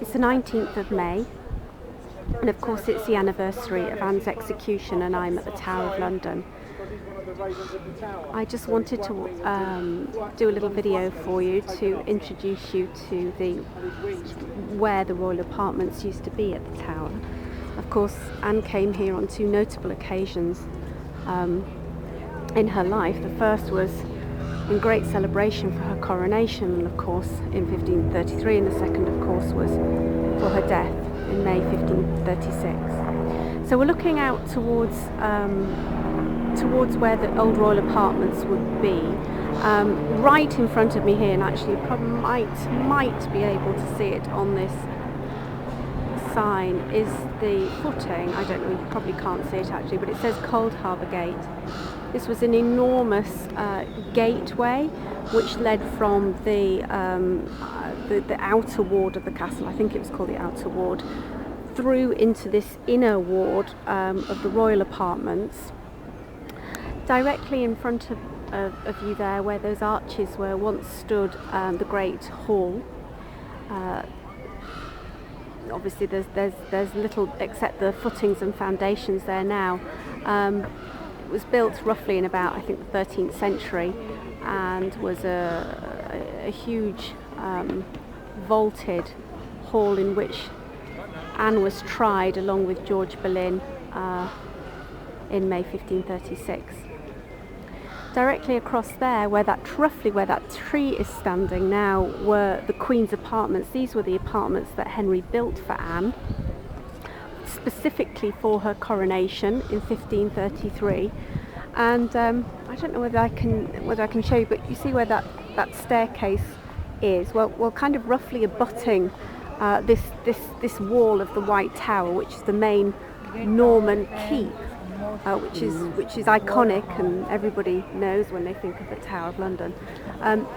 It's the 19th of May, and of course it's the anniversary of Anne's execution, and I'm at the Tower of London. I just wanted to do a little video for you to introduce you to where the royal apartments used to be at the Tower. Of course, Anne came here on two notable occasions in her life. The first was in great celebration for her coronation, and of course in 1533, and the second of course was for her death in May 1536. So we're looking out towards where the old royal apartments would be. Right in front of me here, and actually you probably might be able to see it on this sign, is the footing. I don't know, you probably can't see it actually, but it says Cold Harbour Gate. This was an enormous gateway which led from the outer ward of the castle, I think it was called the outer ward, through into this inner ward of the royal apartments. Directly in front of you there, where those arches were, once stood the Great Hall. Obviously there's little except the footings and foundations there now. It was built roughly in about, I think, the 13th century, and was a huge vaulted hall in which Anne was tried along with George Boleyn in May 1536. Directly across there, roughly where that tree is standing now, were the Queen's apartments. These were the apartments that Henry built for Anne, specifically for her coronation in 1533. And I don't know whether I can show you, but you see where that staircase is. Well, kind of roughly abutting this wall of the White Tower, which is the main Norman keep. Which is iconic, and everybody knows when they think of the Tower of London,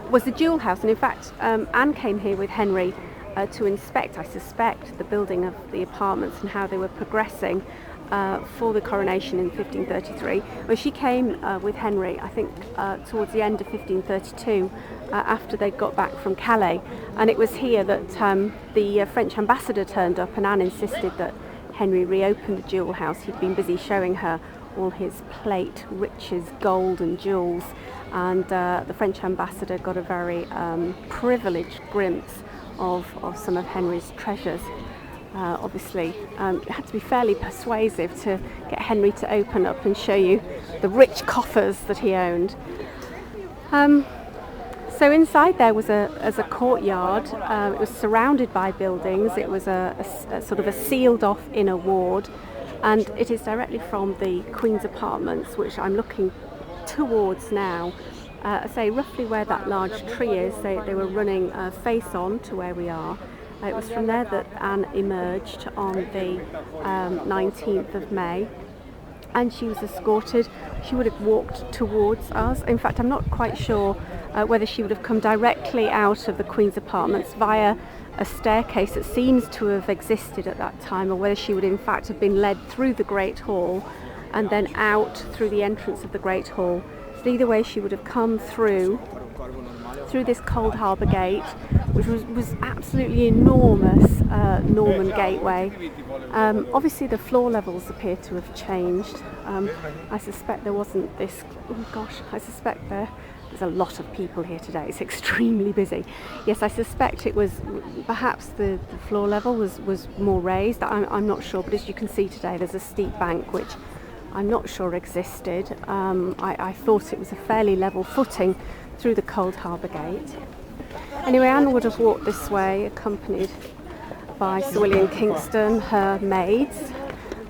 was the Jewel House. And in fact, Anne came here with Henry to inspect, I suspect, the building of the apartments and how they were progressing for the coronation in 1533. Well, she came with Henry, I think, towards the end of 1532, after they'd got back from Calais, and it was here that the French ambassador turned up, and Anne insisted that Henry reopened the Jewel House. He'd been busy showing her all his plate, riches, gold and jewels, and the French ambassador got a very privileged glimpse of some of Henry's treasures. Obviously, it had to be fairly persuasive to get Henry to open up and show you the rich coffers that he owned. So inside there was a courtyard. It was surrounded by buildings. It was a sort of a sealed off inner ward, and it is directly from the Queen's apartments, which I'm looking towards now. I say roughly where that large tree is. They were running face on to where we are. It was from there that Anne emerged on the 19th of May. And she was escorted. She would have walked towards us. In fact, I'm not quite sure whether she would have come directly out of the Queen's apartments via a staircase that seems to have existed at that time, or whether she would in fact have been led through the Great Hall and then out through the entrance of the Great Hall. So either way, she would have come through this Cold Harbour Gate, which was absolutely enormous Norman gateway. Obviously the floor levels appear to have changed. I suspect there wasn't this, I suspect there's a lot of people here today. It's extremely busy. Yes, I suspect it was perhaps the floor level was more raised. I'm not sure, but as you can see today, there's a steep bank which I'm not sure existed. I thought it was a fairly level footing through the Cold Harbour Gate. Anyway, Anne would have walked this way, accompanied by Sir William Kingston, her maids.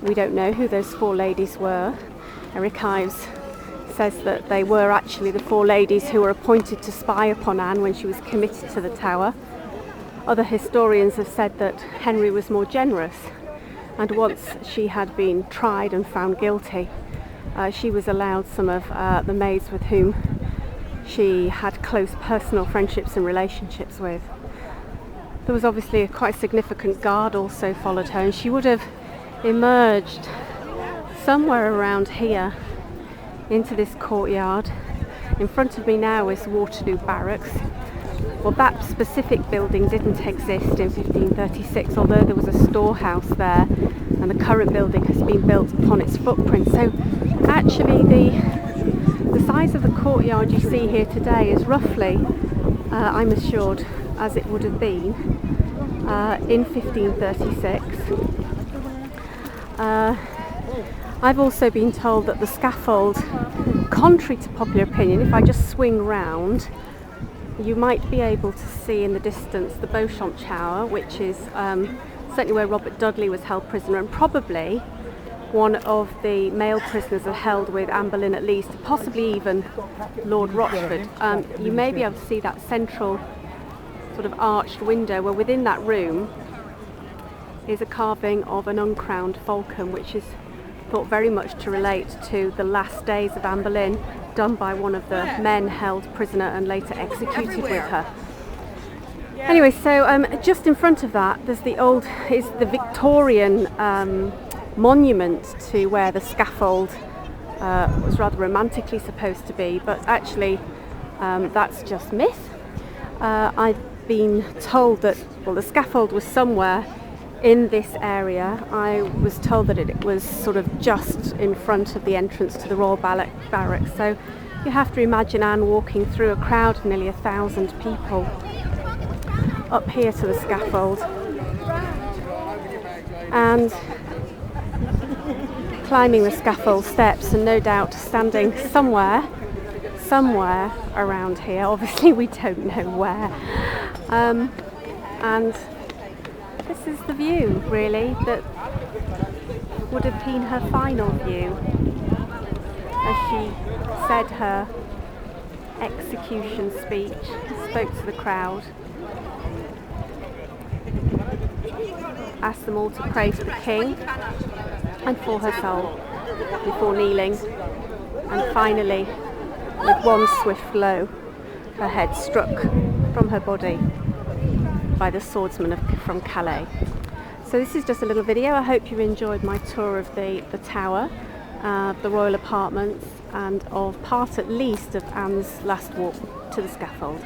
We don't know who those four ladies were. Eric Ives says that they were actually the four ladies who were appointed to spy upon Anne when she was committed to the Tower. Other historians have said that Henry was more generous, and once she had been tried and found guilty, she was allowed some of the maids with whom she had close personal friendships and relationships with. There was obviously a quite significant guard also followed her, and she would have emerged somewhere around here into this courtyard. In front of me now is Waterloo Barracks. well, that specific building didn't exist in 1536, although there was a storehouse there, and the current building has been built upon its footprint. So actually the size of the courtyard you see here today is roughly, I'm assured, as it would have been in 1536. I've also been told that the scaffold, contrary to popular opinion, if I just swing round, you might be able to see in the distance the Beauchamp Tower, which is certainly where Robert Dudley was held prisoner, and probably one of the male prisoners are held with Anne Boleyn at least, possibly even Lord Rochford. You may be able to see that central sort of arched window, where within that room is a carving of an uncrowned falcon, which is thought very much to relate to the last days of Anne Boleyn, done by one of the men held prisoner and later executed with her. Anyway, so just in front of that there's the Victorian monument to where the scaffold was rather romantically supposed to be, but actually that's just myth. I've been told that, well, the scaffold was somewhere in this area. I was told that it was sort of just in front of the entrance to the Royal Barracks. So you have to imagine Anne walking through a crowd of nearly 1,000 people up here to the scaffold, and climbing the scaffold steps, and no doubt standing somewhere around here. Obviously we don't know where. And this is the view, really, that would have been her final view as she said her execution speech, spoke to the crowd, asked them all to pray for the king and for her soul before kneeling, and finally, with one swift blow, her head struck from her body by the swordsman from Calais. So this is just a little video. I hope you enjoyed my tour of the tower, the royal apartments, and of part at least of Anne's last walk to the scaffold.